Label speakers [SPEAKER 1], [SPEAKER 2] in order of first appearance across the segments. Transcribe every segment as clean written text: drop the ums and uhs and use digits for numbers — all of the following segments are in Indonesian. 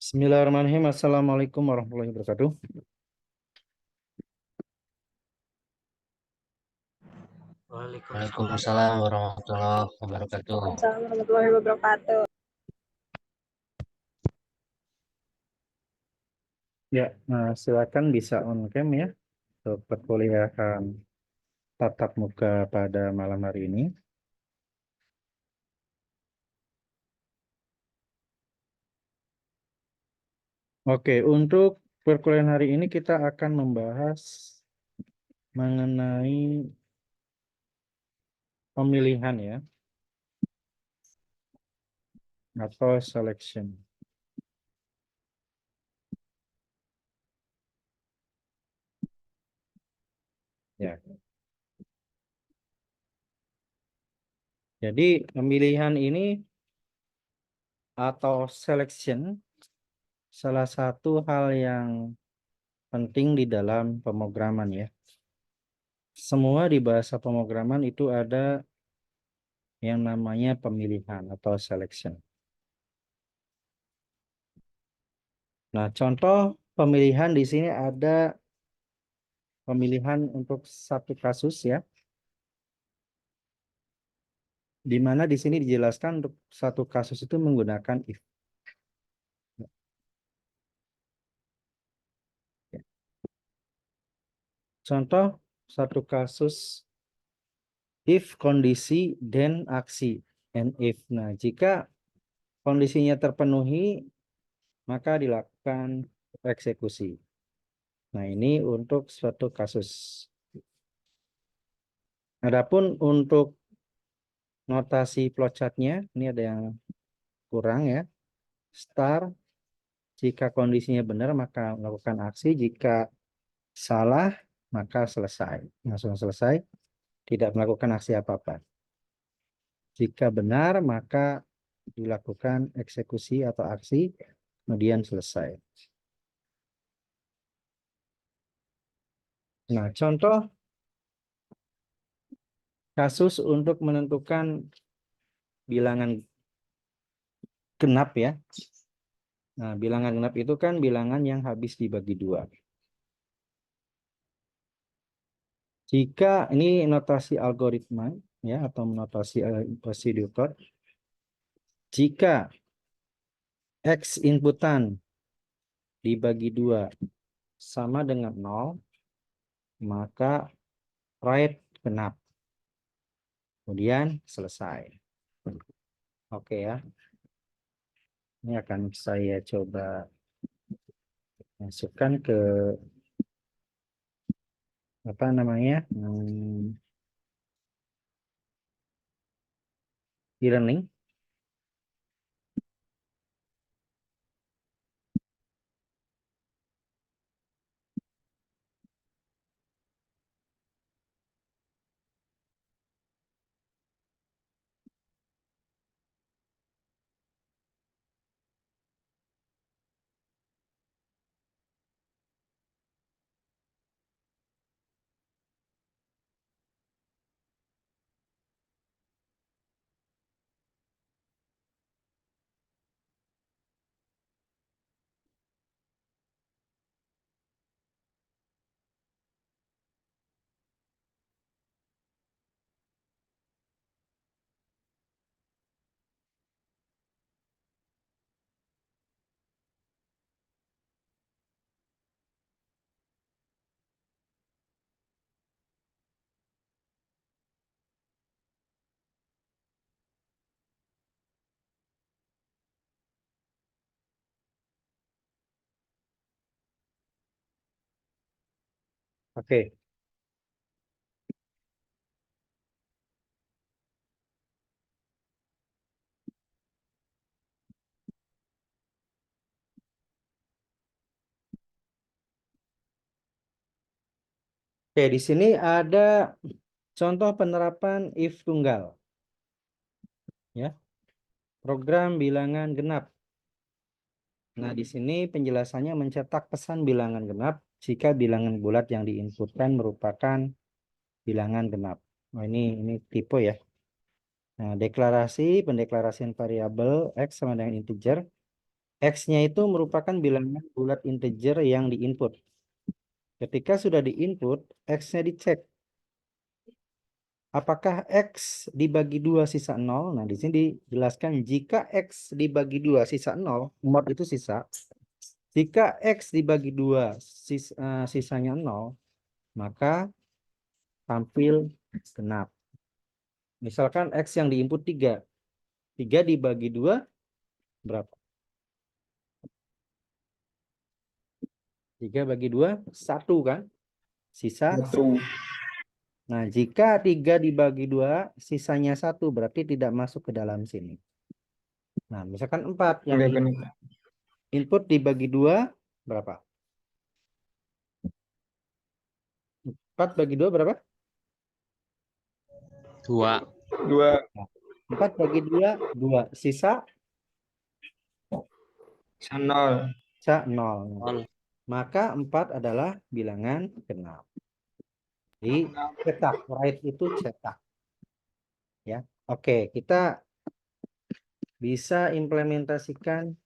[SPEAKER 1] Bismillahirrahmanirrahim. Assalamualaikum warahmatullahi wabarakatuh.
[SPEAKER 2] Waalaikumsalam warahmatullahi wabarakatuh.
[SPEAKER 3] Waalaikumsalam warahmatullahi wabarakatuh.
[SPEAKER 1] Ya, silakan bisa on cam ya untuk perkuliahan tatap muka pada malam hari ini. Oke, untuk perkuliahan hari ini kita akan membahas mengenai pemilihan ya atau selection. Ya. Jadi pemilihan ini atau selection salah satu hal yang penting di dalam pemrograman ya. Semua di bahasa pemrograman itu ada yang namanya pemilihan atau selection. Nah, contoh pemilihan di sini ada pemilihan untuk satu kasus ya, di mana di sini dijelaskan untuk satu kasus itu menggunakan if. Contoh satu kasus if kondisi then aksi and if. Nah, jika kondisinya terpenuhi maka dilakukan eksekusi. Nah, ini untuk suatu kasus. Adapun untuk notasi flowchartnya ini ada yang kurang ya. Start jika kondisinya benar maka melakukan aksi, jika salah maka selesai, langsung selesai, tidak melakukan aksi apa-apa. Jika benar maka dilakukan eksekusi atau aksi, kemudian selesai. Nah, contoh kasus untuk menentukan bilangan genap ya. Nah, bilangan genap itu kan bilangan yang habis dibagi dua. Jika ini notasi algoritma ya atau notasi prosedur code, jika X inputan dibagi dua sama dengan 0, maka right genap. Kemudian selesai. Oke ya. Ini akan saya coba masukkan ke apa namanya? E-learning. Oke. Oke, di sini ada contoh penerapan if tunggal. Ya. Program bilangan genap. Nah, di sini penjelasannya mencetak pesan bilangan genap jika bilangan bulat yang diinputkan merupakan bilangan genap. Nah, ini tipe ya. Nah, pendeklarasian variabel X sama dengan integer X-nya itu merupakan bilangan bulat integer yang diinput. Ketika sudah diinput, X-nya dicek. Apakah X dibagi 2 sisa 0? Nah, di sini dijelaskan jika X dibagi 2 sisa 0, mod itu sisa. Jika X dibagi 2 sisanya 0, maka tampil genap. Misalkan X yang diinput 3. 3 dibagi 2 berapa? 3 bagi 2, 1 kan? Sisa
[SPEAKER 4] 1.
[SPEAKER 1] Nah, jika 3 dibagi 2, sisanya 1, berarti tidak masuk ke dalam sini. Nah, misalkan 4 yang
[SPEAKER 4] Oke, benar.
[SPEAKER 1] input dibagi 2, berapa? 4 bagi 2 berapa?
[SPEAKER 2] 2.
[SPEAKER 4] 2.
[SPEAKER 1] 4 bagi 2, 2. Sisa
[SPEAKER 4] 0.
[SPEAKER 1] 0. Maka 4 adalah bilangan genap. Jadi cetak, write itu cetak. Ya. Oke, kita bisa implementasikan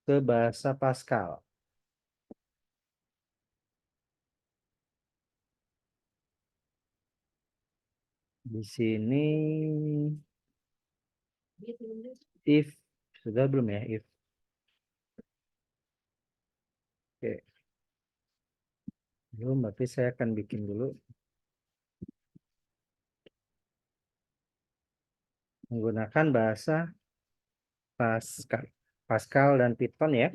[SPEAKER 1] ke bahasa Pascal. Di sini if sudah belum ya if. Oke. Belum, berarti saya akan bikin dulu. Menggunakan bahasa Pascal. Pascal dan Python ya.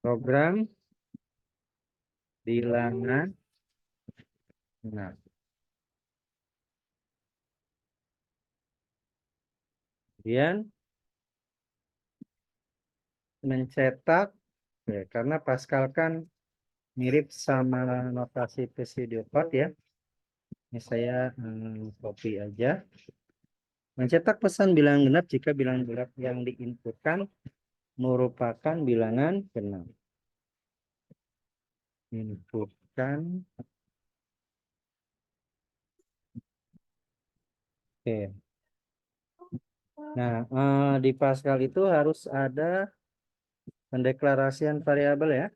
[SPEAKER 1] Program bilangan. Nah, kemudian mencetak ya, karena Pascal kan mirip sama notasi Pseudocode ya. Ini saya copy aja. Mencetak pesan bilangan genap jika bilangan genap yang diinputkan merupakan bilangan genap. Inputkan. Oke. Nah, di Pascal itu harus ada pendeklarasian variabel ya.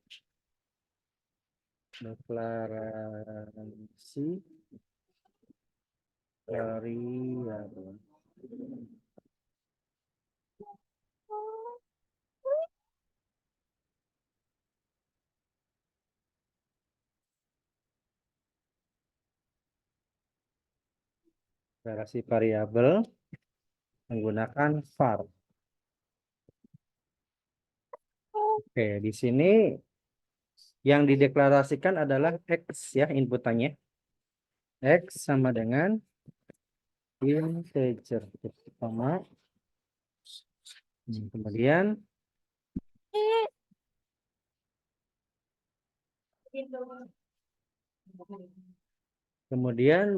[SPEAKER 1] Deklarasi variabel. Deklarasi variabel menggunakan var. Oke, di sini yang dideklarasikan adalah X ya inputannya. X sama dengan integer pertama. Kemudian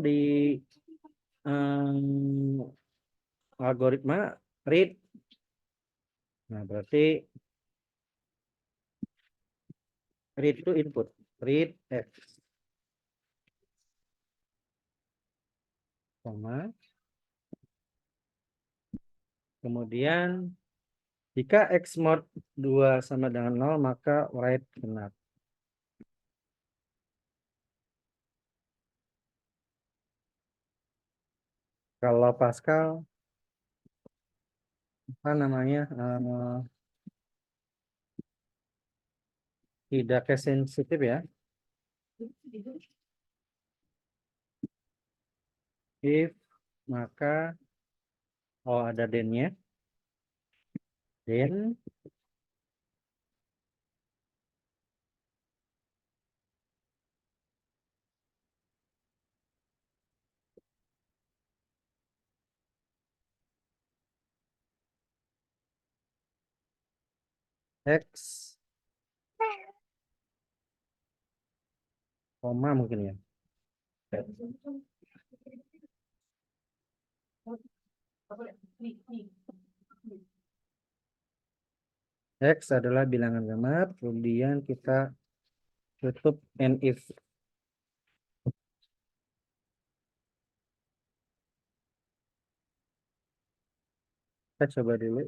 [SPEAKER 1] di algoritma read. Nah, berarti read itu input. Read X. Sama. Kemudian jika X mod 2 sama dengan 0, maka write genap. Kalau Pascal apa namanya tidak case sensitif ya. If maka ada then-nya. Then X koma mungkin ya. X adalah bilangan genap, kemudian kita tutup and if. Kita coba dulu.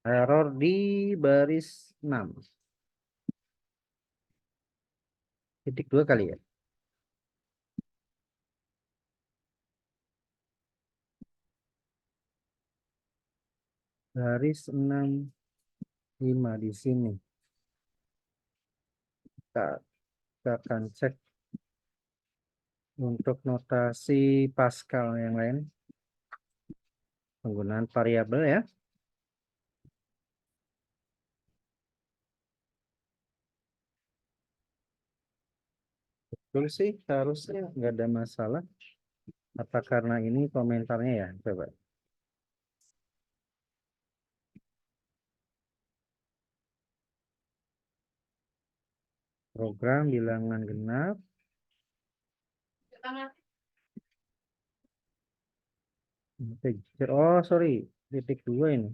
[SPEAKER 1] Error di baris 6. Titik 2 kali ya. Baris 65 di sini. Kita akan cek untuk notasi Pascal yang lain. Penggunaan variabel ya. Betul sih, harusnya nggak ada masalah. Apa karena ini komentarnya ya? Coba. Program bilangan genap. Oh, sorry. Titik 2 ini.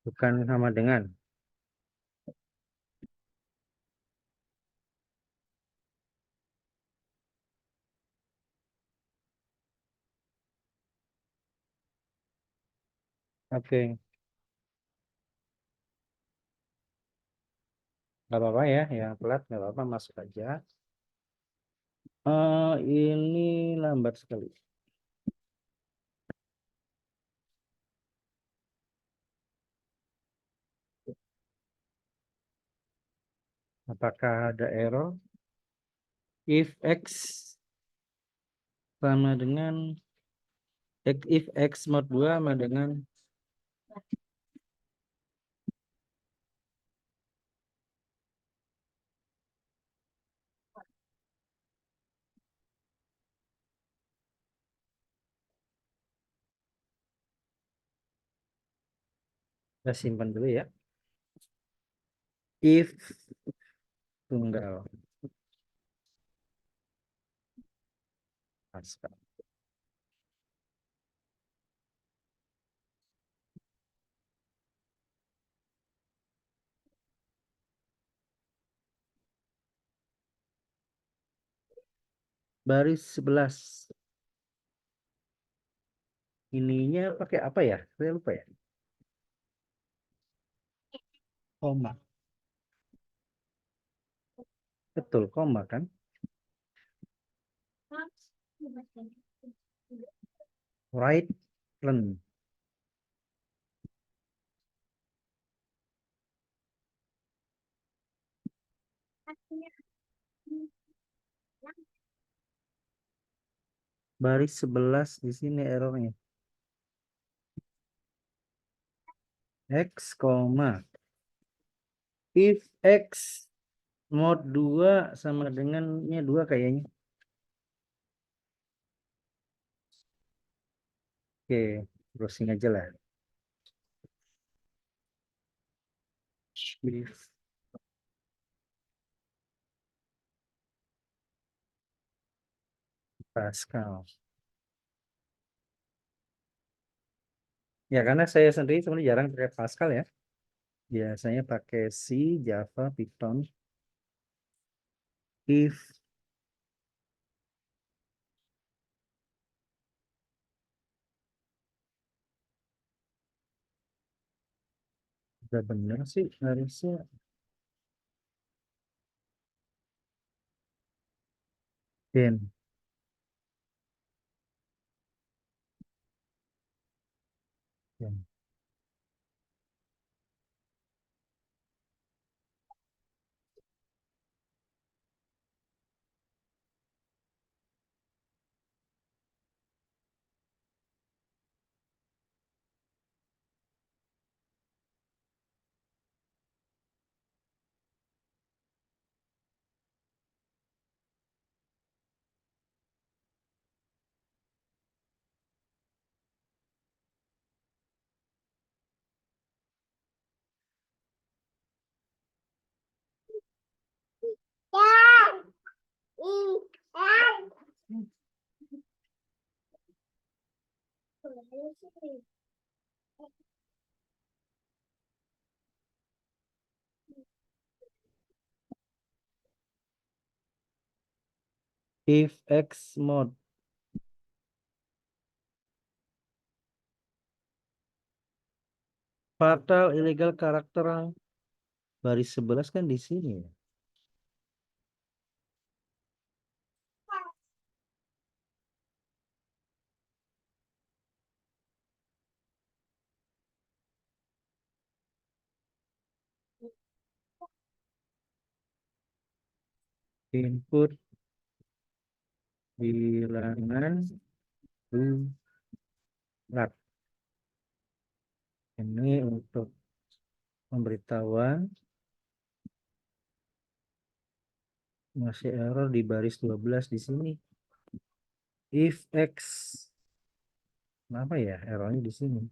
[SPEAKER 1] Bukan sama dengan. Oke. Nggak apa-apa ya. Yang telat nggak apa-apa. Masuk aja. Ini lambat sekali. Apakah ada error? If X sama dengan if X mod 2 sama dengan kita simpan dulu ya. If tunggal Pascal. Baris 11. Ininya pakai apa ya? Saya lupa ya. Koma. Betul, koma kan? Right len. Baris 11 di sini errornya. X, if X mod 2 sama dengannya 2 kayaknya. Oke, browsing aja lah. If Pascal. Ya, karena saya sendiri sebenarnya jarang pakai Pascal ya. Biasanya pakai C, Java, Python. If udah bener sih harusnya. Den. Den. If X mod. Fatal illegal karakter baris 11 kan di sini ya. Input bilangan bulat. Ini untuk pemberitahuan masih error di baris 12 di sini. If X, apa ya errornya di sini?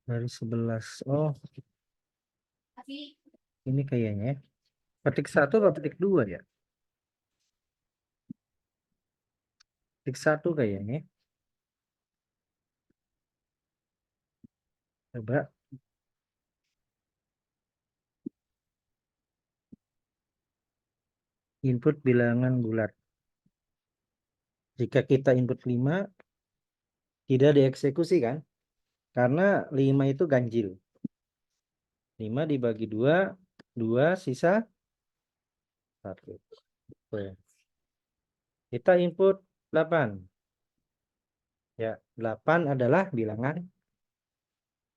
[SPEAKER 1] Baris 11. Oh, ini kayaknya ya. Petik 1 atau petik 2 ya? Petik 1 kayaknya. Coba. Input bilangan bulat. Jika kita input 5, tidak dieksekusi kan? Karena 5 itu ganjil. 5 dibagi 2, 2 sisa 1. Oke. Kita input 8. Ya, 8 adalah bilangan.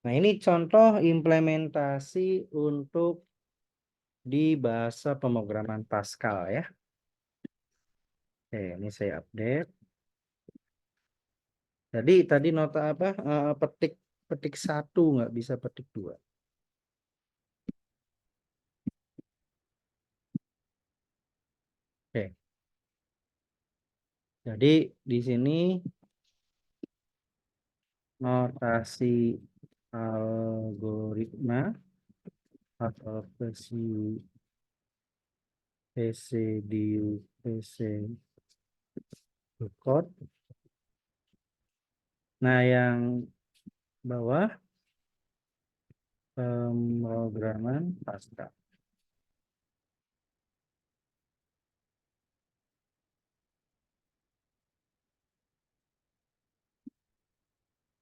[SPEAKER 1] Nah, ini contoh implementasi untuk di bahasa pemrograman Pascal ya. Oke, ini saya update. Jadi tadi nota apa? Petik 1 nggak bisa petik 2. Oke. Jadi di sini notasi algoritma atau versi PC di PC code. Nah, yang bawah pemrograman Pascal.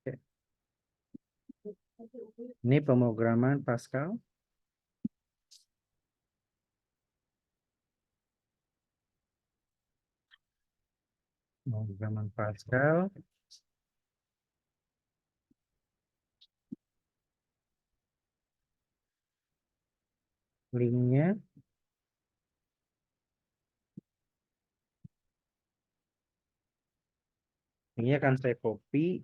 [SPEAKER 1] Oke. Ini pemrograman Pascal. Pemrograman Pascal. Linknya ini akan saya copy.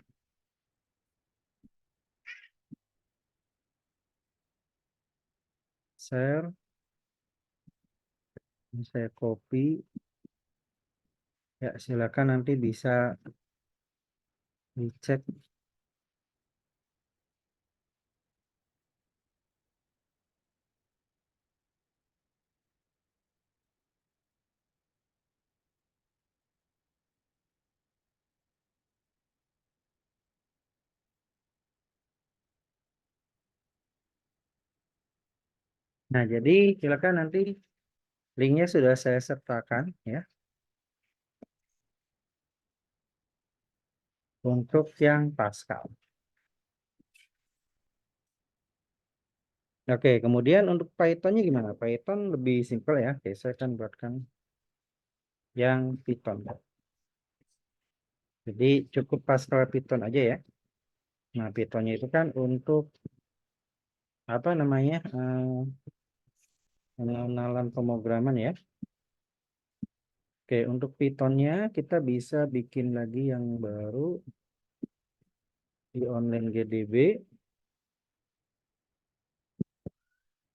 [SPEAKER 1] Share. Ini saya copy. Ya, silakan nanti bisa dicek. Nah, jadi silakan nanti linknya sudah saya sertakan ya. Untuk yang Pascal. Oke, kemudian untuk Pythonnya gimana? Python lebih simpel ya. Oke, saya akan buatkan yang Python. Jadi cukup Pascal Python aja ya. Nah, Pythonnya itu kan untuk apa namanya? Pengenalan pemrograman ya. Oke, untuk Pythonnya kita bisa bikin lagi yang baru di online GDB.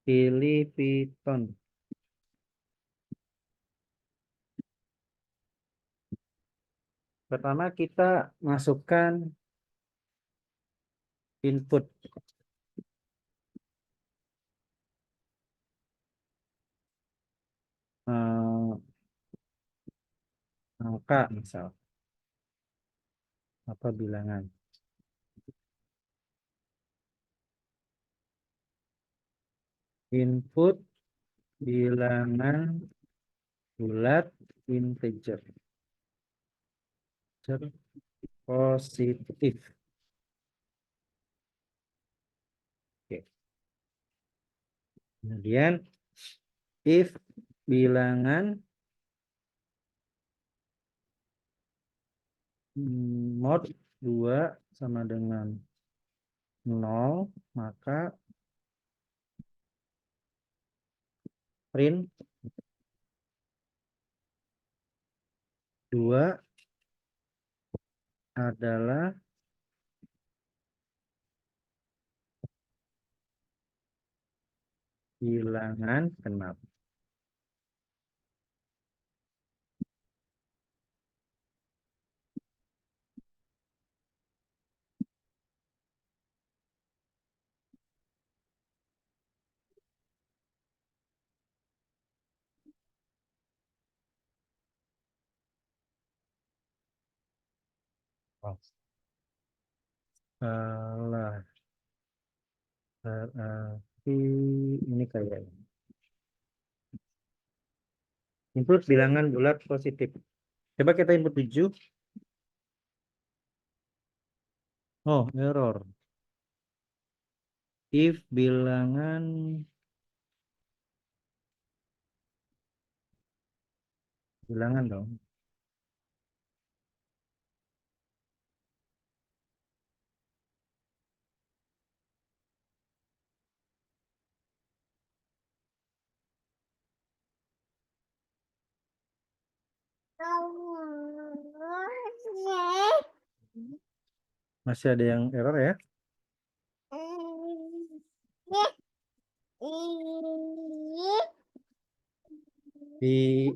[SPEAKER 1] Pilih Python. Pertama kita masukkan input. Angka misal. Apa bilangan. Input bilangan bulat integer. Positif. Oke. Kemudian if bilangan mod 2 sama dengan 0, maka print 2 adalah bilangan genap. Salah. Berarti ini kayaknya. Input bilangan bulat positif. Coba kita input 7. Oh, error. If bilangan dong. Masih ada yang error ya? Di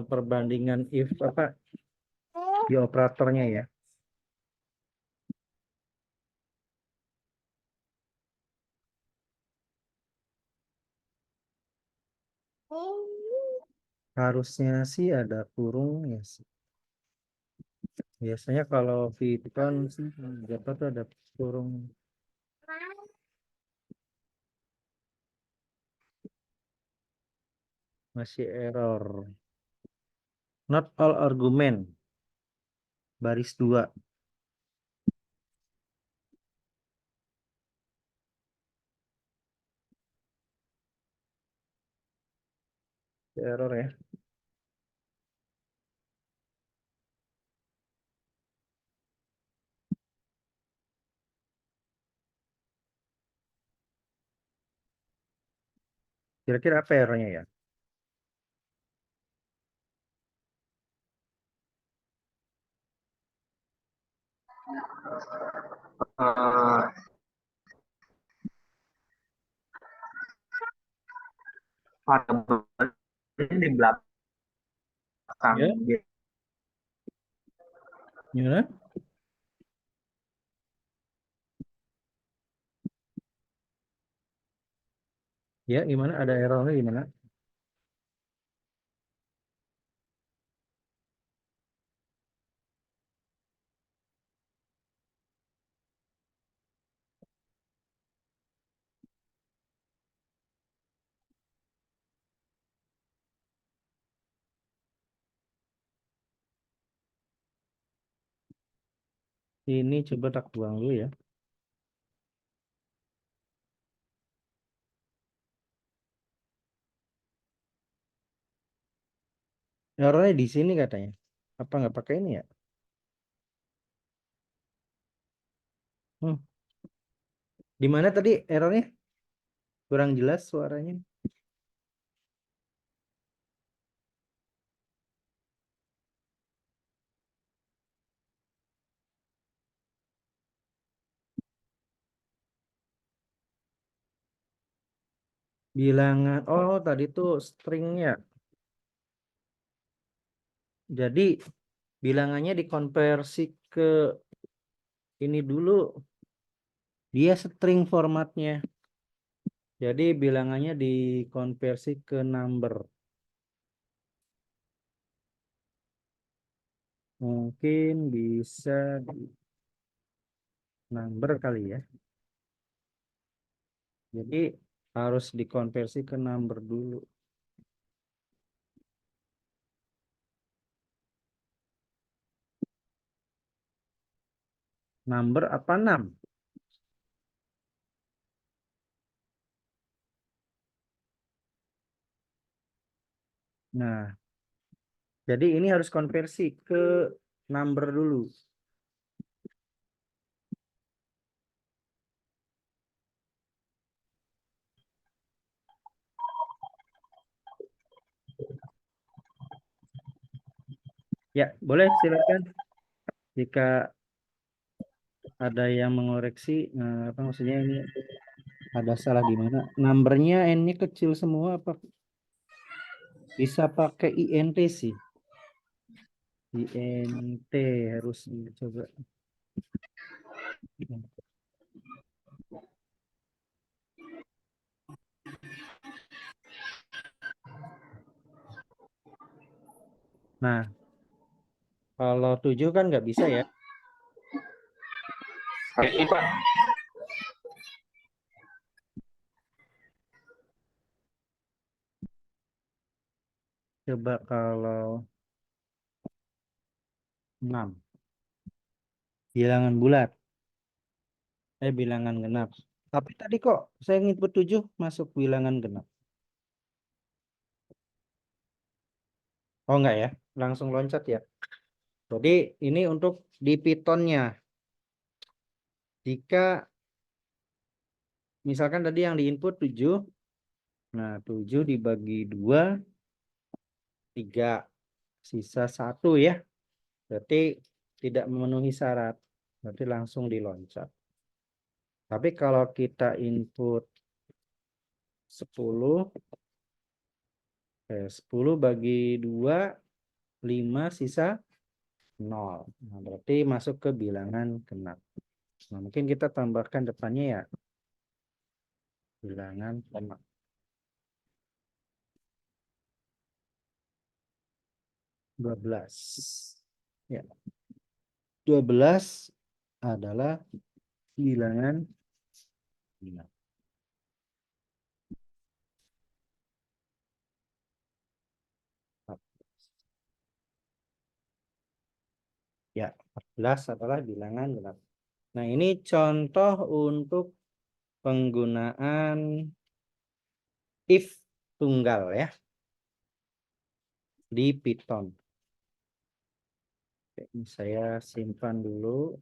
[SPEAKER 1] perbandingan if apa? Di operatornya ya. Harusnya sih ada kurung ya sih. Biasanya kalau Python sih Java tuh ada kurung. Masih error. Not all argument. Baris 2. Error ya. Kira-kira apa errornya ya?
[SPEAKER 4] Eh, variabel ini di belakang
[SPEAKER 1] Ya.
[SPEAKER 4] dia.
[SPEAKER 1] Gimana? Ya, gimana? Ada errornya gimana? Ini coba tak buang dulu ya. Errornya di sini katanya. Apa nggak pakai ini ya? Hmm. Di mana tadi errornya? Kurang jelas suaranya. Bilangan, oh tadi tuh stringnya. Jadi bilangannya dikonversi ke ini dulu. Dia string formatnya. Jadi bilangannya dikonversi ke number. Mungkin bisa di number kali ya. Jadi harus dikonversi ke number dulu. Number apa 6? Nah, jadi ini harus konversi ke number dulu. Ya, boleh silakan. Jika ada yang mengoreksi, apa maksudnya ini ada salah di mana? Numbernya N-nya kecil semua apa? Bisa pakai INT sih. INT harus dicoba. Nah, kalau 7 kan nggak bisa ya.
[SPEAKER 4] Oke, Pak.
[SPEAKER 1] Coba kalau 6. Bilangan bulat. Bilangan genap. Tapi tadi kok saya input 7 masuk bilangan genap. Oh enggak ya, langsung loncat ya. Jadi ini untuk di Python-nya. Jika misalkan tadi yang diinput 7, nah 7 dibagi 2, 3, sisa 1 ya. Berarti tidak memenuhi syarat. Berarti langsung diloncat. Tapi kalau kita input 10, 10 bagi 2, 5, sisa 0. Nah, berarti masuk ke bilangan genap. Nah, mungkin kita tambahkan depannya ya. Bilangan genap. 12. Ya. 12 adalah bilangan genap. Ya, 14 adalah bilangan genap. Nah, ini contoh untuk penggunaan if tunggal ya di Python. Oke, ini saya simpan dulu.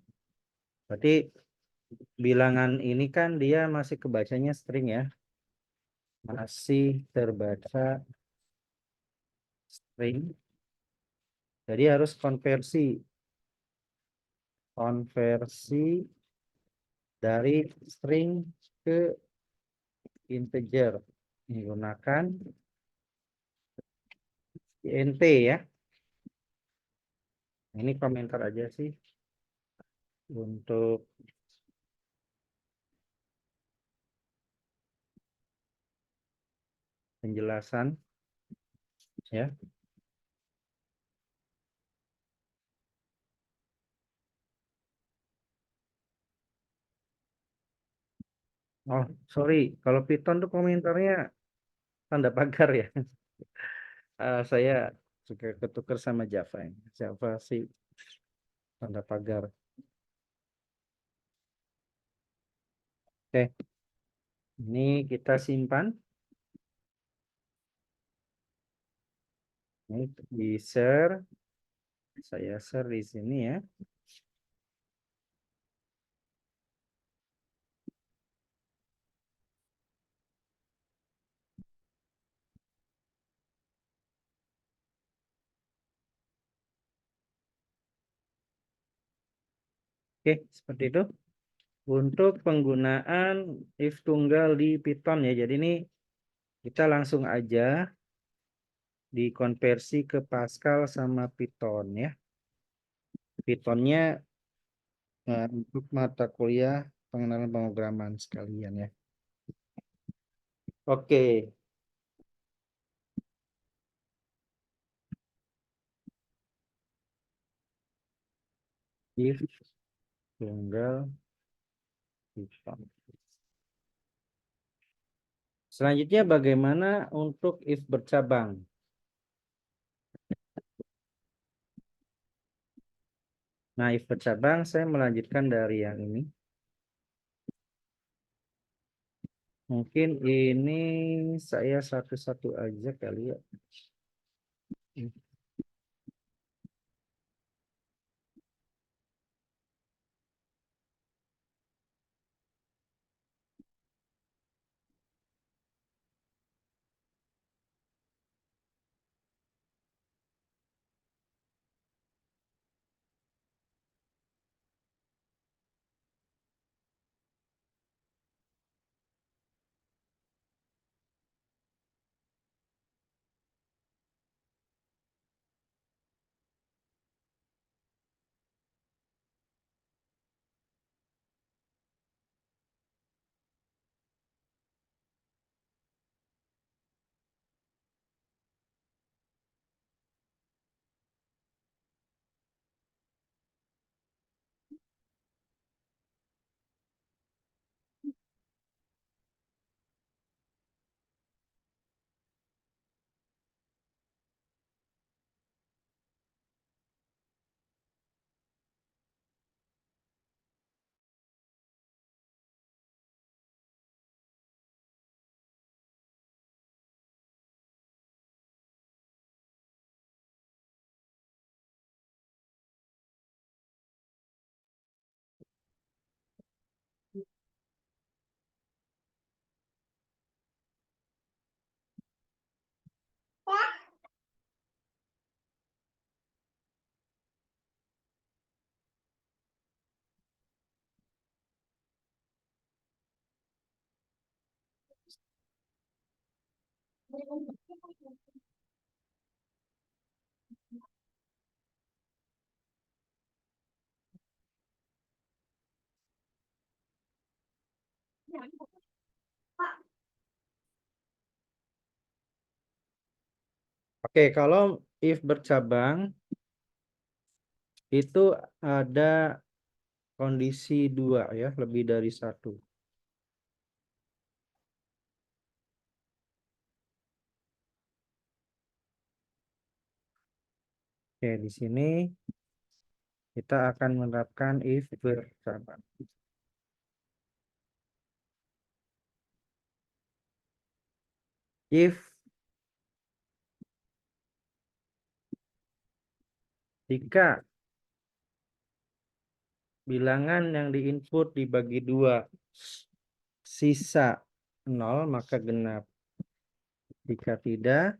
[SPEAKER 1] Berarti bilangan ini kan dia masih kebacanya string ya. Masih terbaca string. Jadi harus konversi dari string ke integer menggunakan int ya. Ini komentar aja sih untuk penjelasan ya. Oh, sorry, kalau Python tuh komentarnya tanda pagar ya. Saya suka ketukar sama Java ini. Java sih tanda pagar. Oke, ini kita simpan. Ini di share. Saya share di sini ya. Oke, seperti itu. Untuk penggunaan if tunggal di Python ya. Jadi ini kita langsung aja dikonversi ke Pascal sama Python ya. Pythonnya untuk mata kuliah pengenalan pemrograman sekalian ya. Oke. If tunggal Python. Selanjutnya bagaimana untuk if bercabang? Nah, if bercabang saya melanjutkan dari yang ini. Mungkin ini saya satu-satu aja kali ya. Oke, kalau if bercabang itu ada kondisi dua ya, lebih dari satu. Oke, di sini kita akan menerapkan if bercabang. If jika bilangan yang diinput dibagi dua sisa 0 maka genap. Jika tidak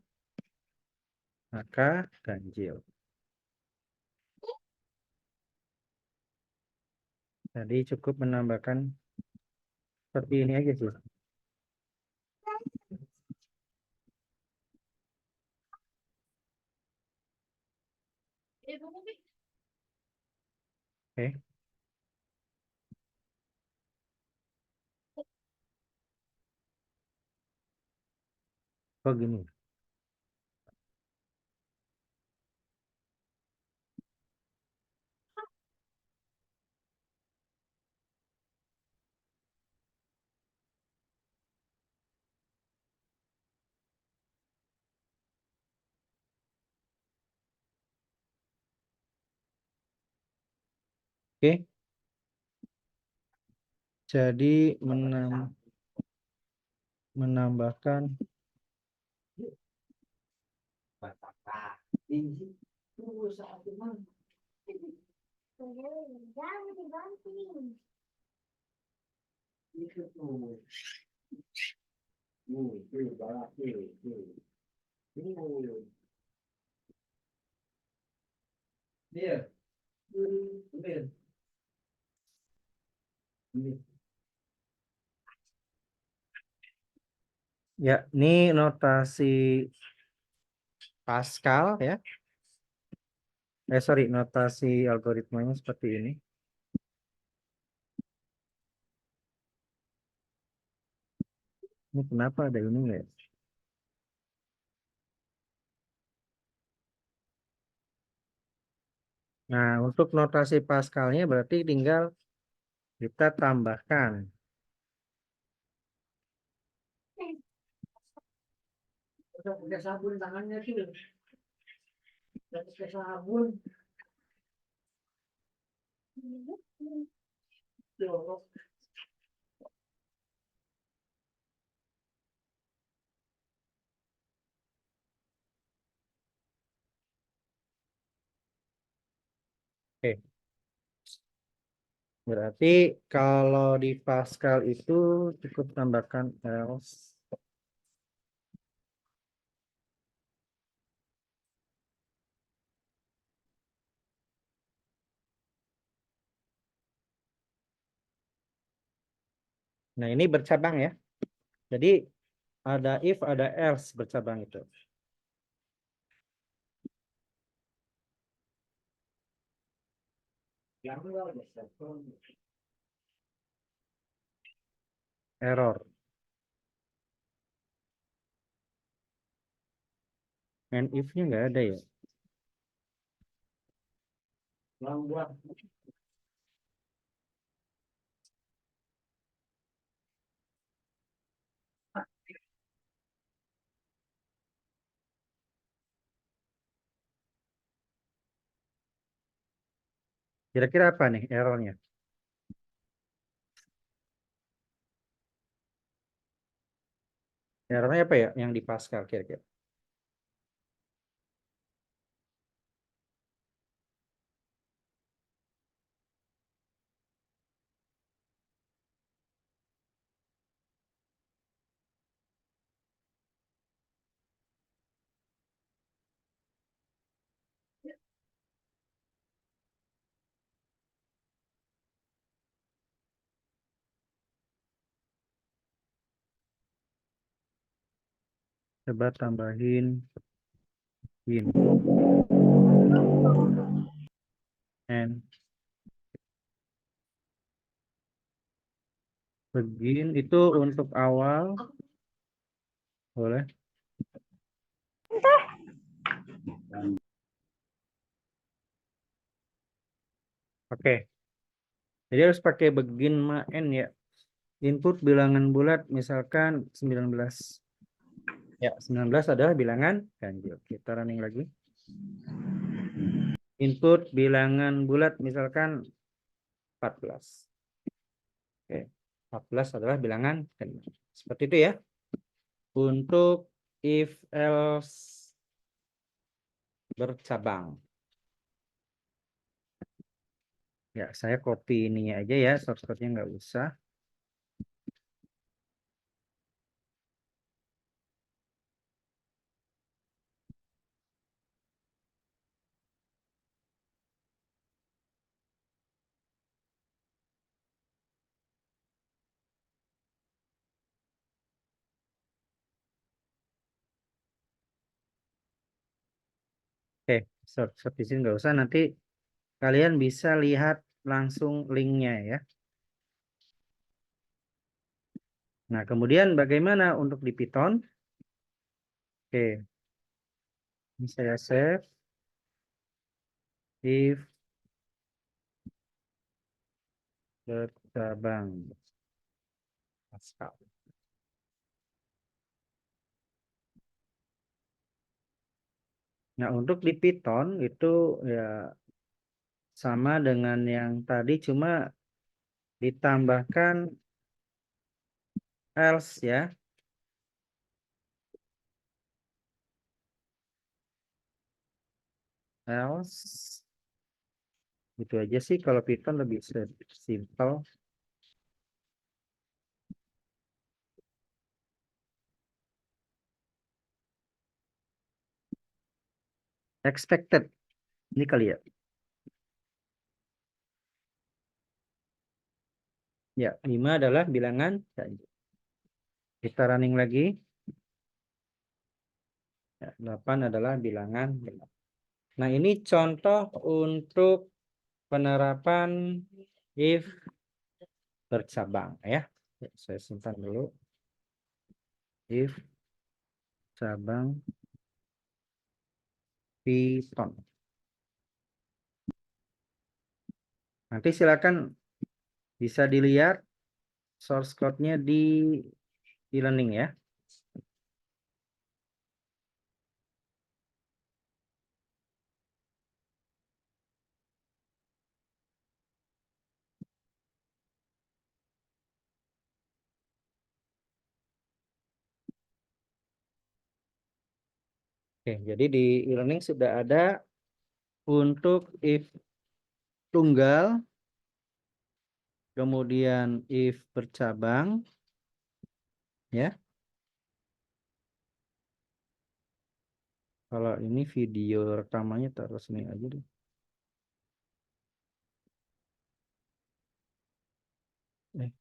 [SPEAKER 1] maka ganjil. Jadi cukup menambahkan seperti ini aja sih. Oke. Oh gini. Oke. Jadi menambahkan ya, ini notasi Pascal ya. Sorry, notasi algoritmanya seperti ini. Ini kenapa ada ini ya? Nah, untuk notasi Pascalnya berarti tinggal kita tambahkan
[SPEAKER 5] pakai sabun tangannya tuh. Udah pakai sabun. Jorok.
[SPEAKER 1] Oke. Berarti kalau di Pascal itu cukup tambahkan else. Nah, ini bercabang ya. Jadi ada if, ada else bercabang itu. Error. And if-nya nggak ada ya. Kira-kira apa nih errornya? Errornya apa ya yang di Pascal kira-kira? Coba tambahin in and begin itu untuk awal boleh. Oke. Jadi harus pakai begin ma n ya. Input bilangan bulat misalkan 19. Ya, 19 adalah bilangan ganjil. Kita running lagi. Input bilangan bulat misalkan 14. Oke. 14 adalah bilangan ganjil. Seperti itu ya. Untuk if else bercabang. Ya, saya copy ini aja ya, shortcutnya nggak usah. Oke, shortcut di sini nggak usah. Nanti kalian bisa lihat langsung linknya ya. Nah, kemudian bagaimana untuk di Python? Oke, ini saya save. If bercabang Pascal. Nah, untuk di Python itu ya sama dengan yang tadi, cuma ditambahkan else ya. Else. Itu aja sih kalau Python lebih simple. Expected. Ini kali ya. Ya, 5 adalah bilangan ganjil. Kita running lagi. Ya, 8 adalah bilangan genap. Nah, ini contoh untuk penerapan if bercabang ya. Saya simpan dulu. If cabang Python. Nanti silakan bisa dilihat source code-nya di e-learning ya. Oke, jadi di e-learning sudah ada untuk if tunggal, kemudian if bercabang, ya. Kalau ini video rekamannya taruh sini aja deh. Eh.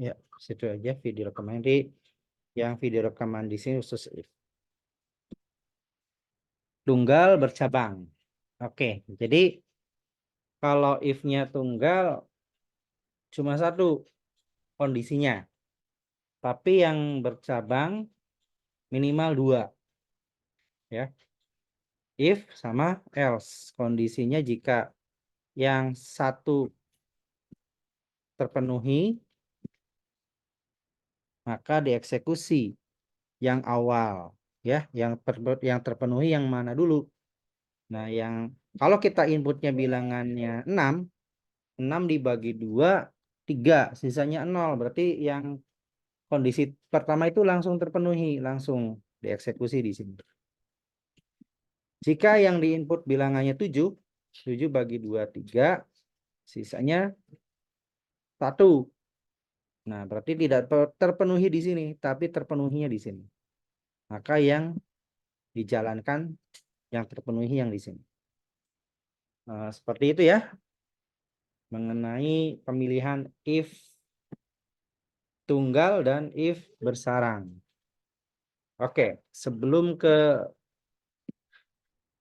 [SPEAKER 1] Ya, situ aja video rekaman. Nanti yang video rekaman di sini khusus if. Tunggal bercabang. Oke, jadi kalau if-nya tunggal cuma satu kondisinya. Tapi yang bercabang minimal 2. Ya. If sama else. Kondisinya jika yang satu terpenuhi, maka dieksekusi yang awal. Ya, yang terpenuhi yang mana dulu? Nah, yang kalau kita inputnya bilangannya 6, 6 dibagi 2, 3, sisanya 0. Berarti yang kondisi pertama itu langsung terpenuhi, langsung dieksekusi di sini. Jika yang diinput bilangannya 7, 7 bagi 2, 3, sisanya 1. Nah, berarti tidak terpenuhi di sini, tapi terpenuhinya di sini. Maka yang dijalankan yang terpenuhi yang di sini. Seperti itu ya. Mengenai pemilihan if tunggal dan if bersarang. Oke, sebelum ke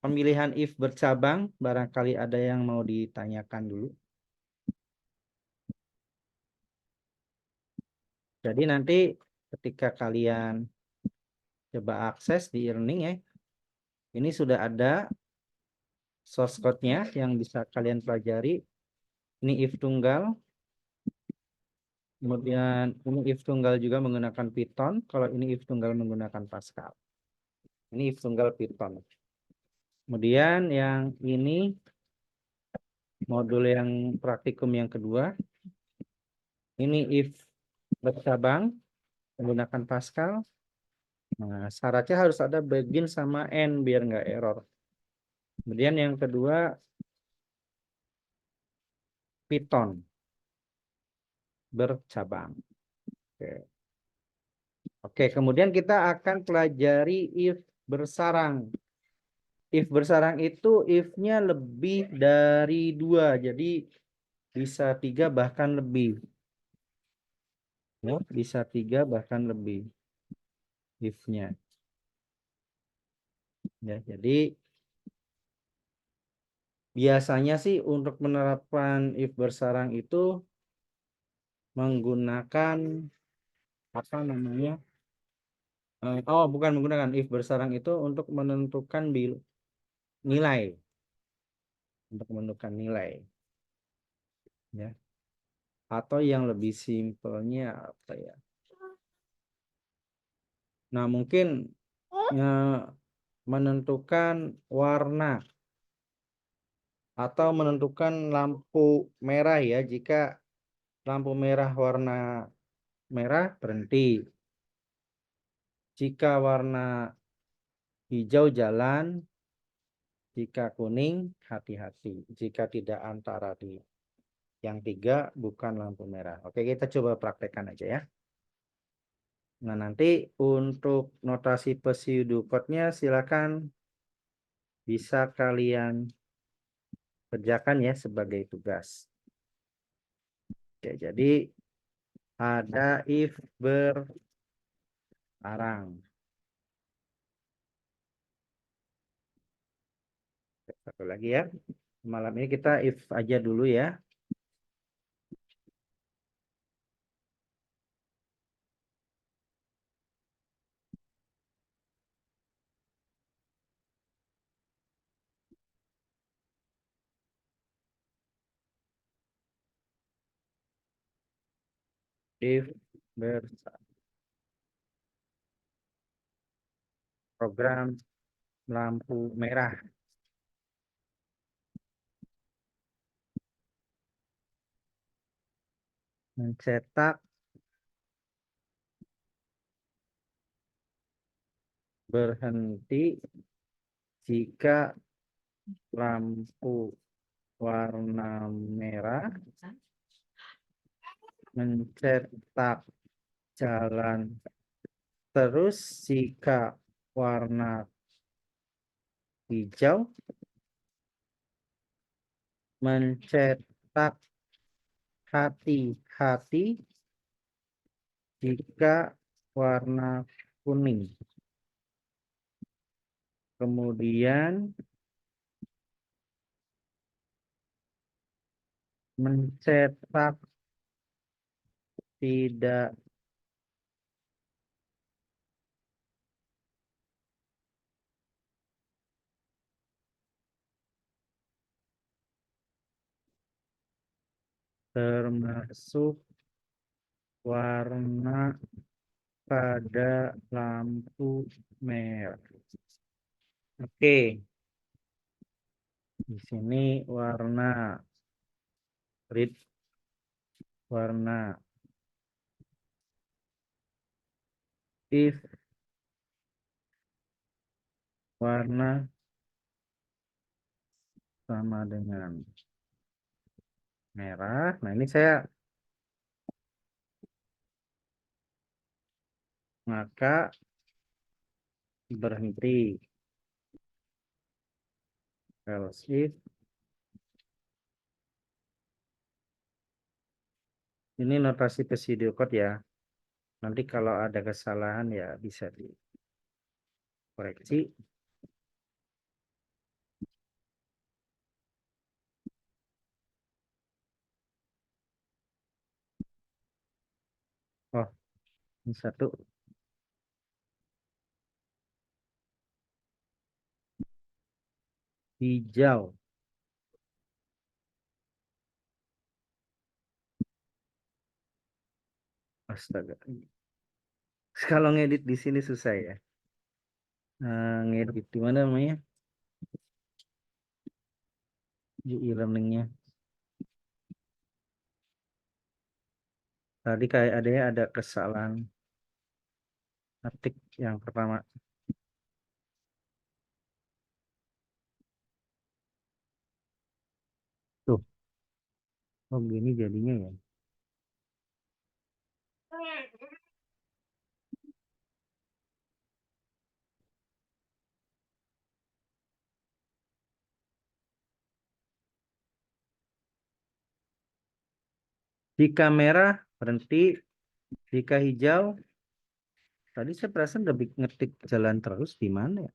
[SPEAKER 1] pemilihan if bercabang, barangkali ada yang mau ditanyakan dulu. Jadi nanti ketika kalian coba akses di e-learning ya, ini sudah ada source code-nya yang bisa kalian pelajari. Ini if tunggal. Kemudian ini if tunggal juga menggunakan Python. Kalau ini if tunggal menggunakan Pascal. Ini if tunggal Python. Kemudian yang ini modul yang praktikum yang kedua. Ini if bercabang menggunakan Pascal. Nah, syaratnya harus ada begin sama end biar nggak error. Kemudian yang kedua Python bercabang. Oke. Oke, kemudian kita akan pelajari if bersarang. If bersarang itu if-nya lebih dari 2, jadi bisa 3 bahkan lebih. Ya, bisa 3 bahkan lebih if-nya. Ya, jadi biasanya sih untuk menerapkan if bersarang itu menggunakan apa namanya? Oh, bukan menggunakan if bersarang itu untuk menentukan nilai. Untuk menentukan nilai. Ya. Atau yang lebih simpelnya apa ya? Nah, mungkin menentukan warna atau menentukan lampu merah ya. Jika lampu merah warna merah berhenti. Jika warna hijau jalan, jika kuning hati-hati. Jika tidak antara di yang 3 bukan lampu merah. Oke, kita coba praktekkan aja ya. Nah, nanti untuk notasi pseudocode-nya silakan bisa kalian kerjakan ya sebagai tugas. Oke, jadi ada if bersarang. Satu lagi ya. Malam ini kita if aja dulu ya. If bersarang. Program lampu merah. Mencetak berhenti jika lampu warna merah, mencetak jalan terus jika warna hijau, mencetak hati-hati jika warna kuning. Kemudian mencetak tidak termasuk warna pada lampu merah. Oke. Di sini warna red, warna if, warna sama dengan merah. Nah, ini saya maka berhenti. Else if. Ini notasi pseudocode ya. Nanti kalau ada kesalahan ya bisa dikoreksi. Oh, ini satu. Hijau. Astaga. Kalau ngedit di sini susah ya. Ngedit di mana namanya? Di e-learningnya. Tadi kayak ada kesalahan ketik yang pertama. Tuh. Oh, gini jadinya ya. Jika merah berhenti, jika hijau, tadi saya perasaan udah ngetik jalan terus di mana ya?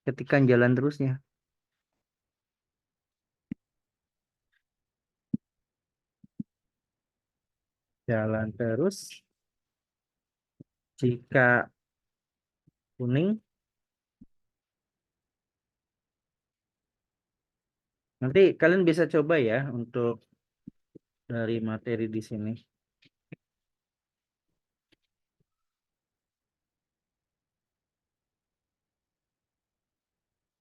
[SPEAKER 1] Ketikan jalan terusnya. Jalan terus. Jika kuning, nanti kalian bisa coba ya untuk dari materi di sini.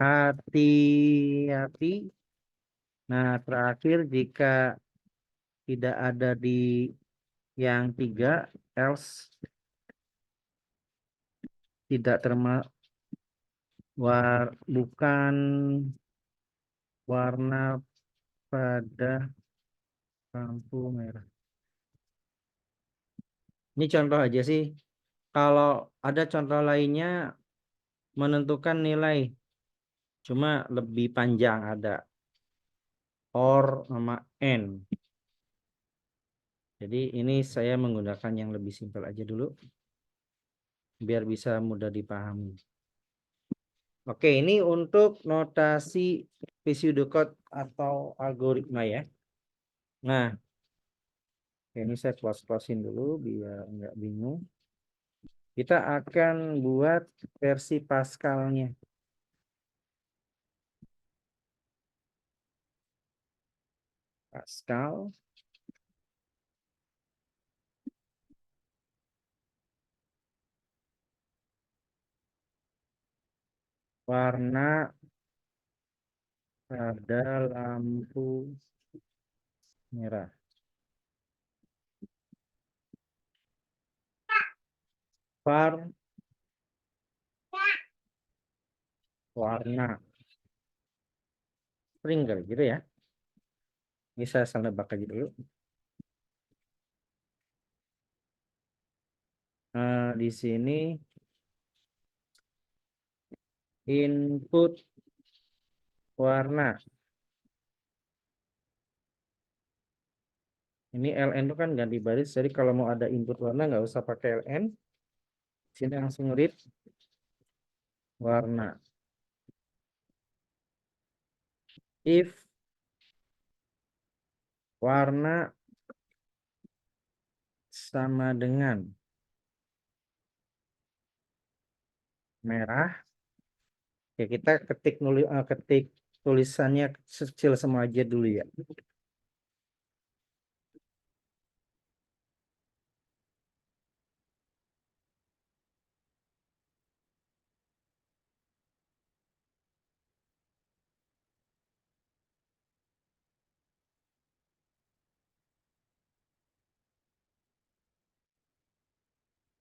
[SPEAKER 1] Hati-hati. Nah, terakhir jika tidak ada di yang 3, else tidak termasuk bukan warna pada lampu merah. Ini contoh aja sih. Kalau ada contoh lainnya menentukan nilai. Cuma lebih panjang ada or sama n. Jadi ini saya menggunakan yang lebih simpel aja dulu. Biar bisa mudah dipahami. Oke, ini untuk notasi pseudocode atau algoritma ya. Nah, ini saya close-closein dulu biar nggak bingung. Kita akan buat versi Pascal-nya. Pascal. Warna pada lampu merah. Var warna. String kali gitu ya. Ini saya asal nebak aja dulu. Di sini input warna. Ini LN itu kan ganti baris. Jadi kalau mau ada input warna nggak usah pakai LN. Sini langsung read warna. If warna sama dengan merah, ya kita ketik tulisannya kecil semua aja dulu ya.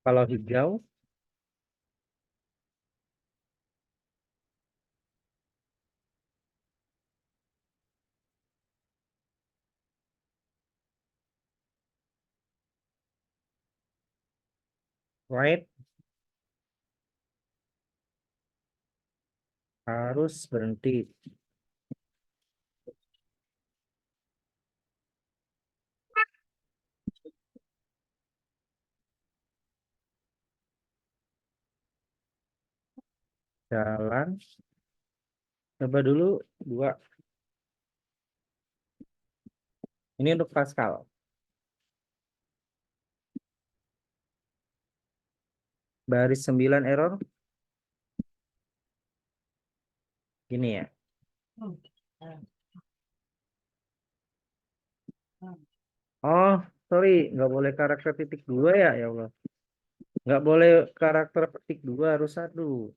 [SPEAKER 1] Kalau hijau, white, harus berhenti. Jalan. Coba dulu 2. Ini untuk Pascal. Baris 9 error. Gini ya. Oh, sorry. Nggak boleh karakter titik 2 ya. Ya Allah. Nggak boleh karakter titik 2, harus 1.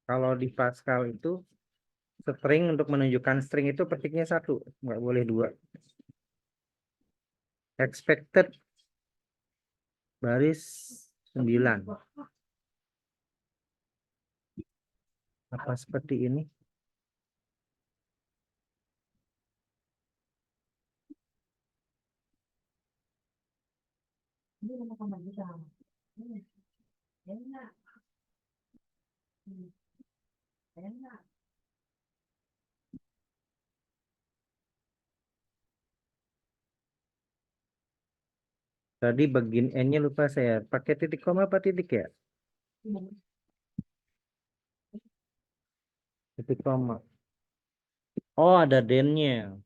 [SPEAKER 1] Kalau di Pascal itu string untuk menunjukkan string itu petiknya 1. Nggak boleh 2. Expected baris 9. Apa seperti ini?
[SPEAKER 5] Ini nama tambah kita. Enak. Enak.
[SPEAKER 1] Tadi bagian N-nya lupa saya. Pakai titik koma apa titik ya? Titik koma. Oh, ada den-nya.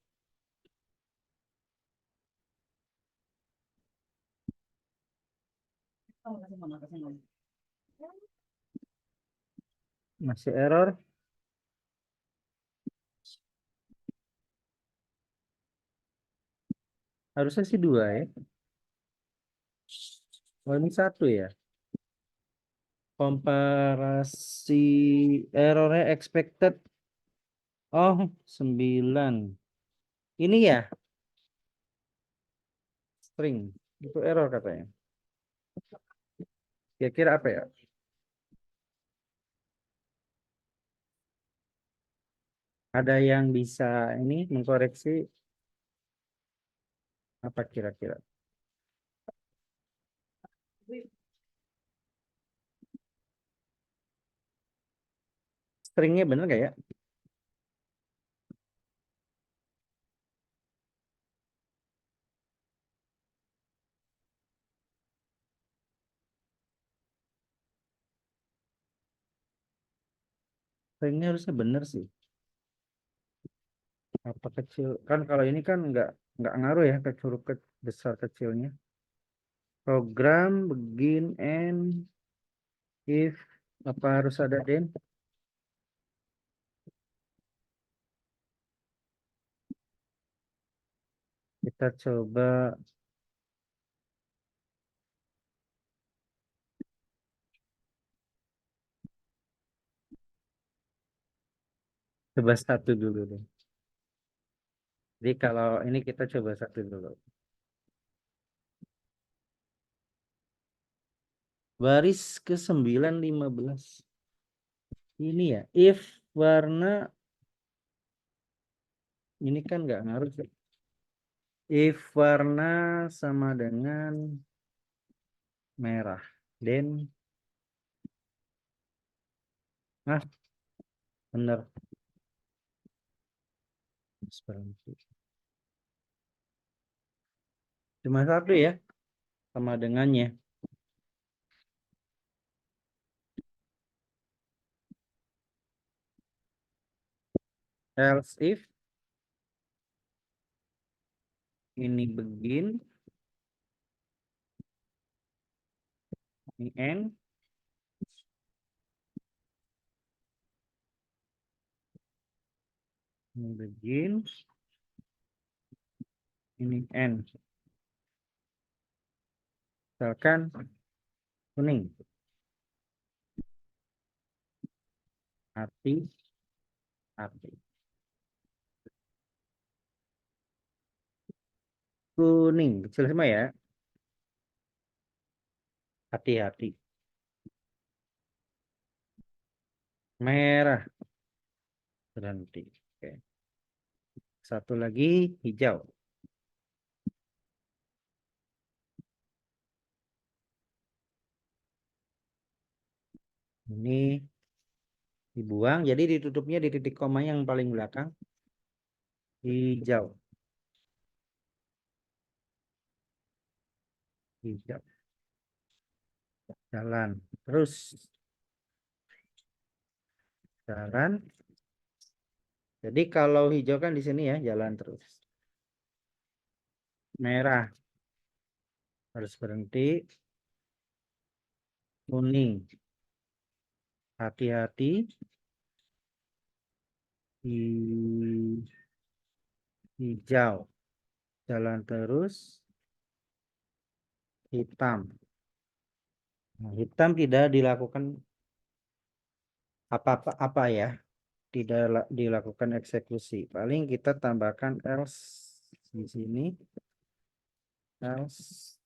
[SPEAKER 1] Masih error. Harusnya sih 2 ya. Oh, ini 1 ya. Komparasi errornya expected. Oh, 9. Ini ya. String. Itu error katanya. Kira-kira apa ya? Ada yang bisa ini mengkoreksi apa kira-kira? Stringnya bener nggak ya? Stringnya harusnya bener sih. Apa kecil? Kan kalau ini kan nggak ngaruh ya ke huruf besar kecilnya. Program begin and if apa harus ada den? Kita coba coba 1 dulu deh. Jadi kalau ini kita coba 1 dulu. Baris ke-9 15. Ini ya, if warna ini kan nggak ngaruh. If warna sama dengan merah, then bener. Cuma satu ya, sama dengannya. Else if ini begin, ini end, ini begin, ini end. Misalkan kuning, hati, hati. Kuning, kecil semua ya. Hati-hati. Merah, berhenti. Oke. Satu lagi hijau. Ini dibuang, jadi ditutupnya di titik koma yang paling belakang. Hijau. Hijau. Jalan. Terus. Jalan. Jadi kalau hijau kan di sini ya, jalan terus. Merah. Harus berhenti. Kuning. Hati-hati. Hijau. Jalan terus. Hitam. Nah, hitam tidak dilakukan apa ya, tidak dilakukan eksekusi. Paling kita tambahkan else di sini, else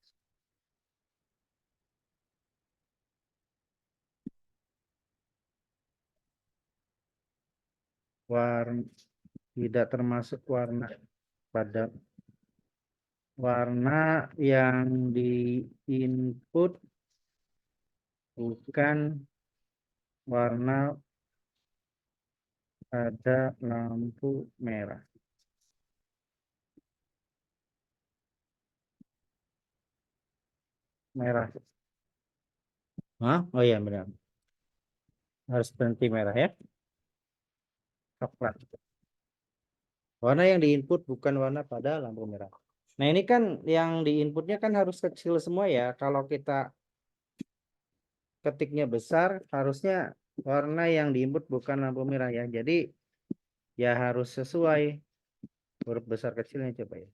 [SPEAKER 1] warna tidak termasuk warna pada warna yang di input bukan warna pada lampu merah. Merah. Hah? Oh iya benar. Harus berhenti merah ya. Coklat. Warna yang diinput bukan warna pada lampu merah. Nah ini kan yang diinputnya kan harus kecil semua ya. Kalau kita ketiknya besar, harusnya warna yang diinput bukan lampu merah ya. Jadi ya harus sesuai huruf besar kecilnya, coba ya.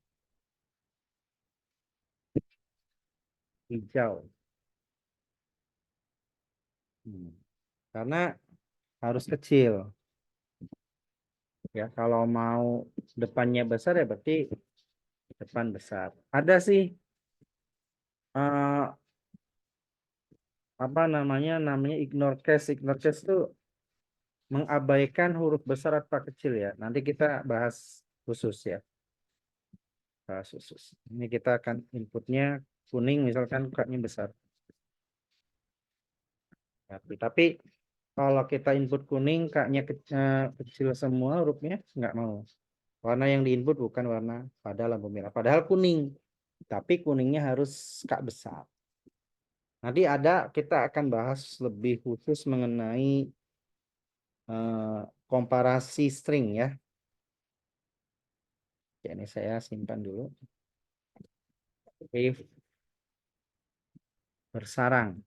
[SPEAKER 1] Hijau. Karena harus kecil. Ya, kalau mau depannya besar ya berarti depan besar. Ada sih apa namanya ignore case. Ignore case itu mengabaikan huruf besar atau kecil ya. Nanti kita bahas khusus ya. Bahas khusus. Ini kita akan inputnya kuning misalkan kaknya besar. Tapi kalau kita input kuning kaknya kecil semua hurufnya nggak mau. Warna yang diinput bukan warna pada lampu merah. Padahal kuning. Tapi kuningnya harus kak besar. Nanti kita akan bahas lebih khusus mengenai komparasi string ya. Ya, ini saya simpan dulu. If bersarang.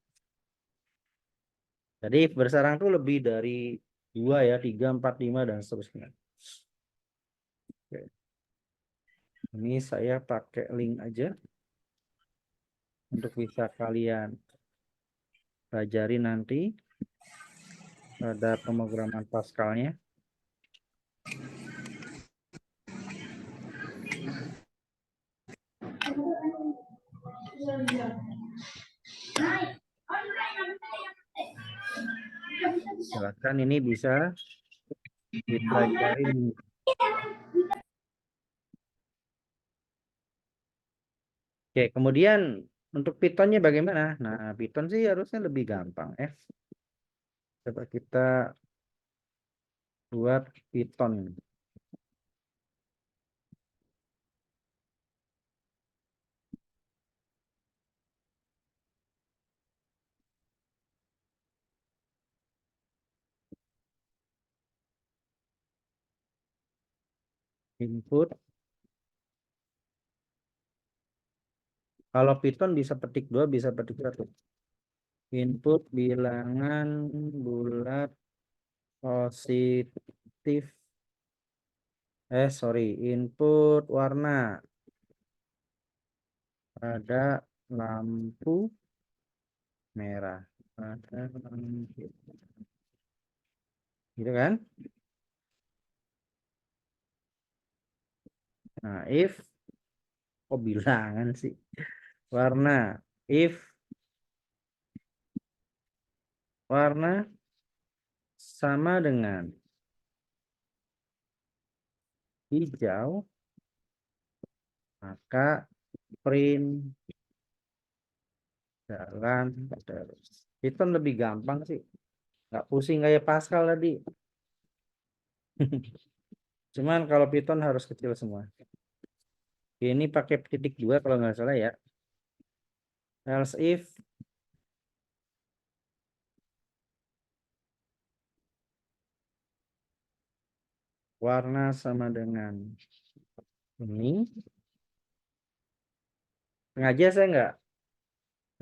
[SPEAKER 1] Jadi if bersarang itu lebih dari 2 ya, 3, 4, 5 dan seterusnya. Oke. Ini saya pakai link aja untuk bisa kalian pelajari nanti. Ada pemrograman Pascalnya. Silakan ini bisa dipelajari. Oke, kemudian untuk Pythonnya bagaimana? Nah, Python sih harusnya lebih gampang. Coba kita buat Python. Input. Kalau Python bisa petik 2, bisa petik 1. Input bilangan bulat positif. Input warna pada lampu merah. Pada lampu. Gitu kan? Nah, if bilangan sih. Warna. If warna sama dengan hijau, maka print jalan terus. Python lebih gampang sih. Nggak pusing kayak Pascal tadi. Cuman kalau Python harus kecil semua. Ini pakai titik 2 kalau nggak salah ya. Else if warna sama dengan ini. Sengaja saya nggak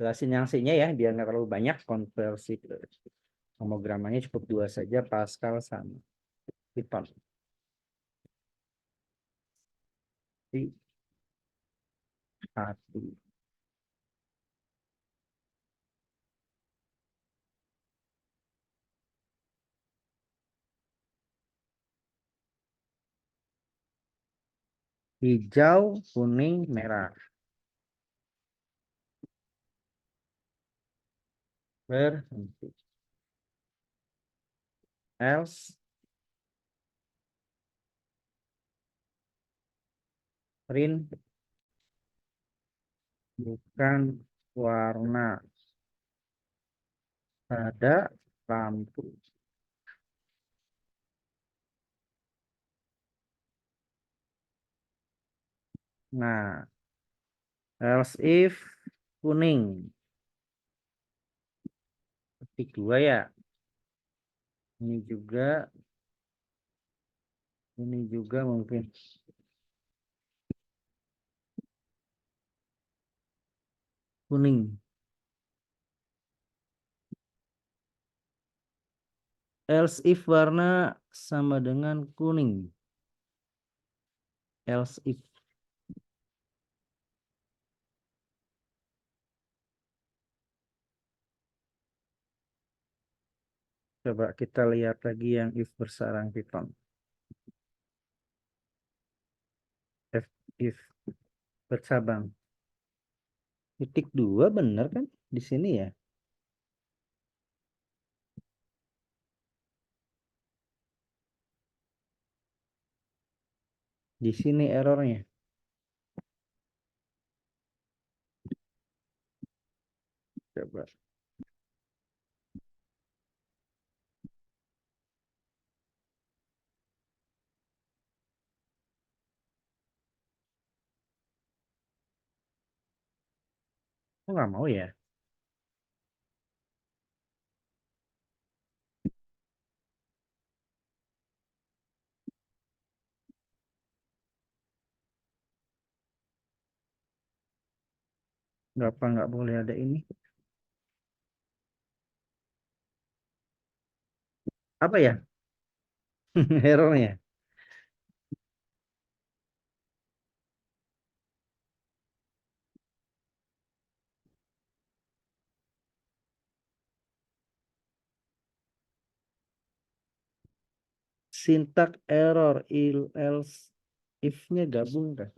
[SPEAKER 1] jelasin yang C-nya ya, biar nggak terlalu banyak konversi. Homogramanya cukup 2 saja, Pascal sama Python. Satu. Hijau, kuning, merah. Berhenti. Else print bukan warna pada lampu. Nah, else if kuning. Ketik 2 ya. Ini juga mungkin. Kuning. Else if warna sama dengan kuning. Else if. Coba kita lihat lagi yang if bersarang Python. If bercabang. Titik 2 benar kan di sini ya? Di sini errornya. Coba. Oh, nggak mau ya? Nggak boleh ada ini? Apa ya? Errornya. Syntax error else if-nya gabung kan?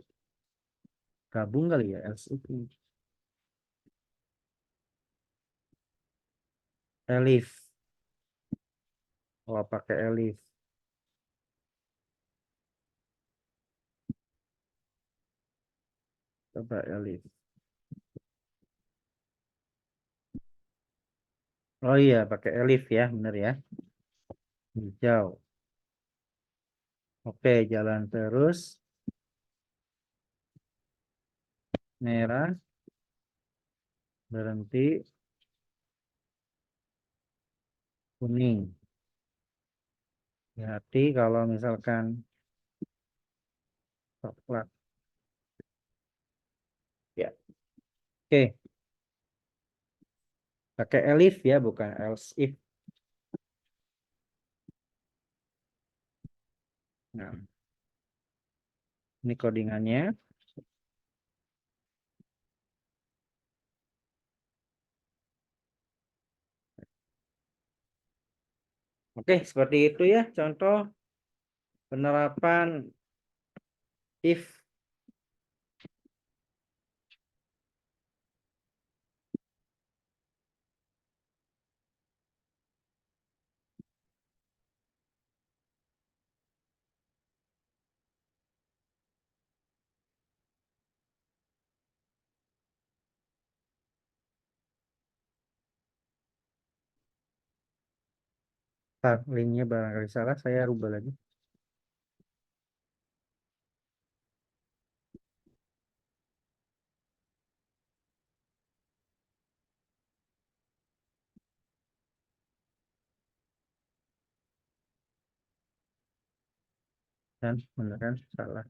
[SPEAKER 1] Gabung kali ya else if. Elif. Oh, pakai elif. Coba elif. Oh iya, pakai elif ya, bener ya. Hijau. Oke, jalan terus. Merah. Berhenti. Kuning. Hati kalau misalkan coklat. Ya. Oke. Pakai elif ya, bukan else if. Nah, ini codingannya. Oke, seperti itu ya contoh penerapan if. Linknya barangkali salah, saya rubah lagi. Dan beneran salah.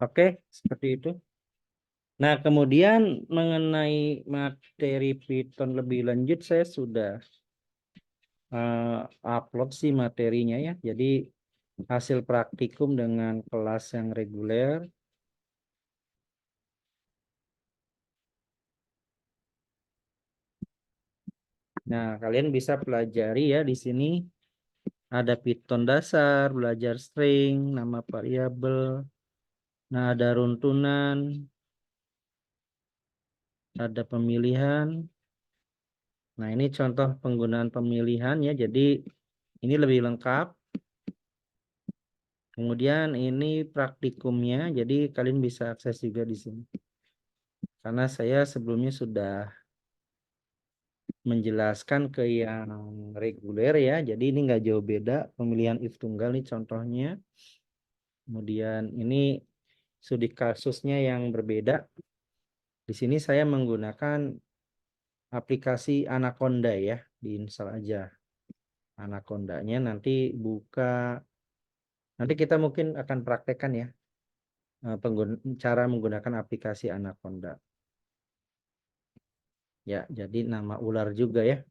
[SPEAKER 1] Oke, seperti itu. Nah, kemudian mengenai materi Python lebih lanjut, saya sudah upload sih materinya ya. Jadi hasil praktikum dengan kelas yang reguler. Nah, kalian bisa pelajari ya di sini ada Python dasar, belajar string, nama variabel. Nah, ada runtunan, ada pemilihan. Nah, ini contoh penggunaan pemilihan ya. Jadi ini lebih lengkap. Kemudian ini praktikumnya, jadi kalian bisa akses juga di sini. Karena saya sebelumnya sudah menjelaskan ke yang reguler ya. Jadi ini nggak jauh beda pemilihan if tunggal nih contohnya. Kemudian ini studi kasusnya yang berbeda. Di sini saya menggunakan aplikasi Anaconda ya, diinstal aja. Anacondanya nanti buka, nanti kita mungkin akan praktekkan ya cara menggunakan aplikasi Anaconda. Ya, jadi nama ular juga ya.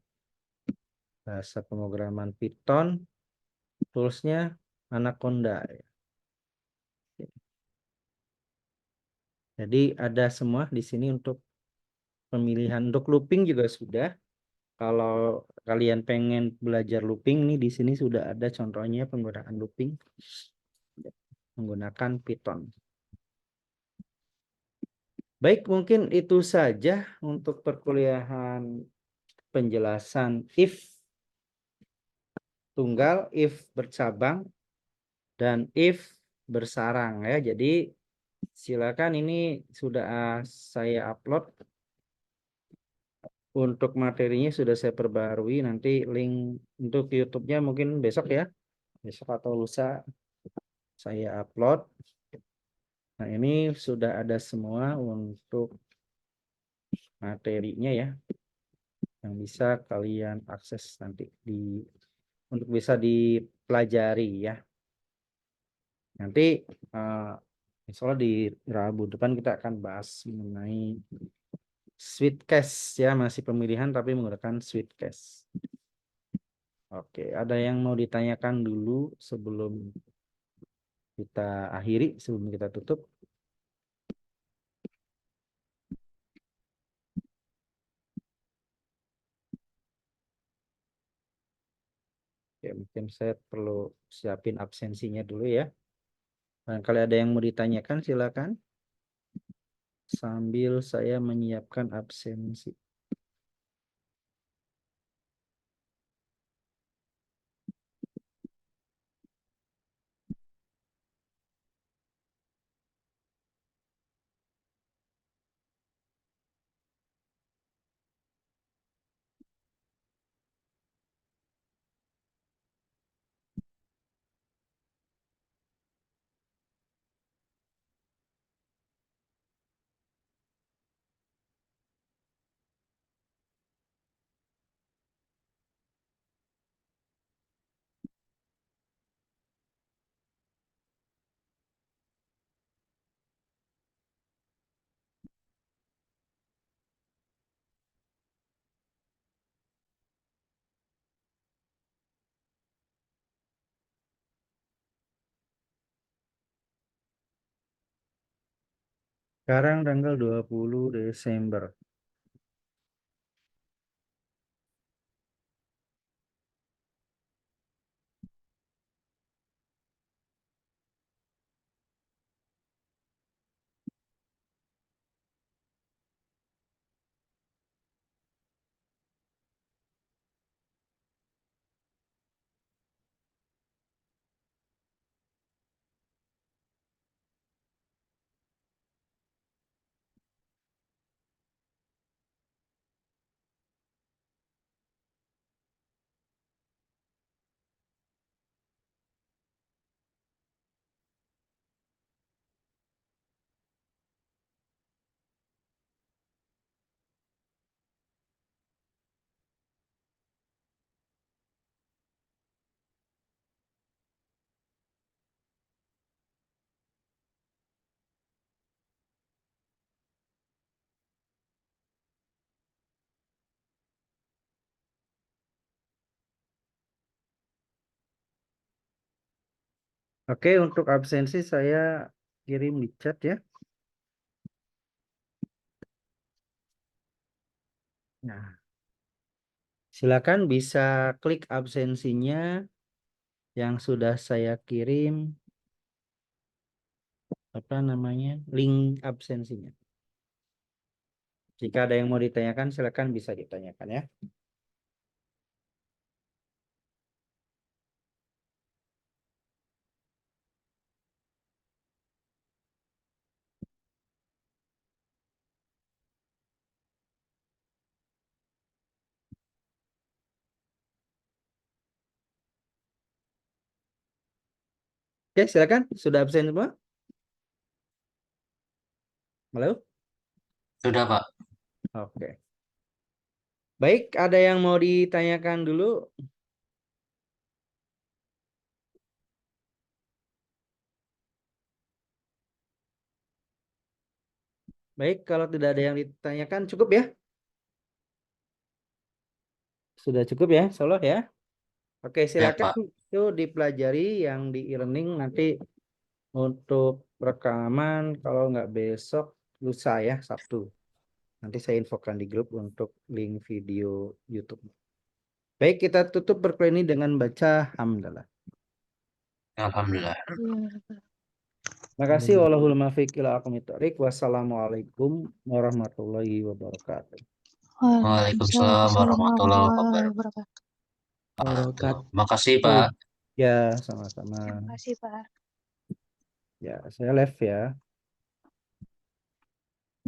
[SPEAKER 1] Bahasa pemrograman Python, toolsnya Anaconda. Jadi ada semua di sini untuk pemilihan. Untuk looping juga sudah. Kalau kalian pengen belajar looping nih di sini sudah ada contohnya penggunaan looping menggunakan Python. Baik, mungkin itu saja untuk perkuliahan penjelasan if tunggal, if bercabang, dan if bersarang ya. Jadi silakan, ini sudah saya upload. Untuk materinya sudah saya perbarui. Nanti link untuk YouTube-nya mungkin besok ya. Besok atau lusa saya upload. Nah, ini sudah ada semua untuk materinya ya. Yang bisa kalian akses nanti untuk bisa dipelajari ya. Nanti misalnya di Rabu depan kita akan bahas mengenai sweet case ya, masih pemilihan tapi menggunakan sweet case. Oke, ada yang mau ditanyakan dulu sebelum kita akhiri, sebelum kita tutup? Oke, mungkin saya perlu siapin absensinya dulu ya. Nah, kalau ada yang mau ditanyakan silakan. sambil saya menyiapkan absensi. Sekarang tanggal 20 Desember. Oke, untuk absensi saya kirim di chat ya. Nah, silakan bisa klik absensinya yang sudah saya kirim, apa namanya, link absensinya. Jika ada yang mau ditanyakan, silakan bisa ditanyakan ya. Oke, silakan. Sudah absen semua? Halo?
[SPEAKER 2] Sudah, Pak.
[SPEAKER 1] Oke. Baik, ada yang mau ditanyakan dulu? Baik, kalau tidak ada yang ditanyakan, cukup ya? Sudah cukup ya, Soloh ya? Oke,
[SPEAKER 2] Ya,
[SPEAKER 1] silakan
[SPEAKER 2] Pak.
[SPEAKER 1] itu dipelajari yang di e-learning nanti untuk rekaman kalau nggak besok, lusa ya, Sabtu. Nanti saya infokan di grup untuk link video YouTube. Baik, kita tutup perkuliahan ini dengan baca hamdalah.
[SPEAKER 2] Alhamdulillah.
[SPEAKER 1] Terima kasih. Wallahul muwaffiq ila aqwamit thoriq. Wassalamualaikum warahmatullahi wabarakatuh.
[SPEAKER 2] Waalaikumsalam warahmatullahi wabarakatuh.
[SPEAKER 1] Wabarakatuh.
[SPEAKER 2] Makasih, Pak.
[SPEAKER 1] Ya, sama-sama.
[SPEAKER 3] Terima kasih, Pak.
[SPEAKER 1] Ya, saya live ya.